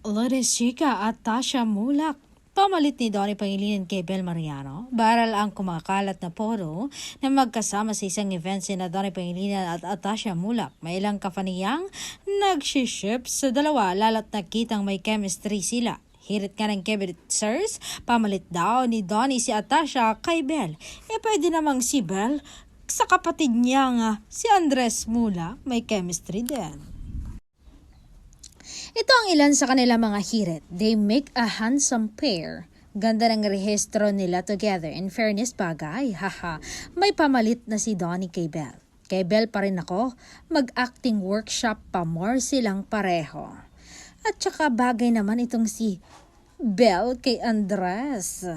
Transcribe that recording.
Lourdes Chica at Tasha Mulak. Pamalit ni Donnie Pangilinan kay Bel Mariano. Baral ang kumakalat na photo na magkasama sa isang event sina Donnie Pangilinan at Tasha Mulak. May ilang kafaniyang nagsiship sa dalawa lalo't nakitang may chemistry sila. Hirit ka ng Kevitzers, pamalit daw ni Donnie si Atasha kay Bel. Pwede namang si Bel sa kapatid niya si Andres Mulak, may chemistry din. Ito ang ilan sa kanila mga hirit. They make a handsome pair. Ganda ng rehistro nila together. In fairness bagay, haha. May pamalit na si Donnie kay Bel. Kay Bel pa rin ako, mag-acting workshop pa more silang pareho. At saka bagay naman itong si Bel kay Andres.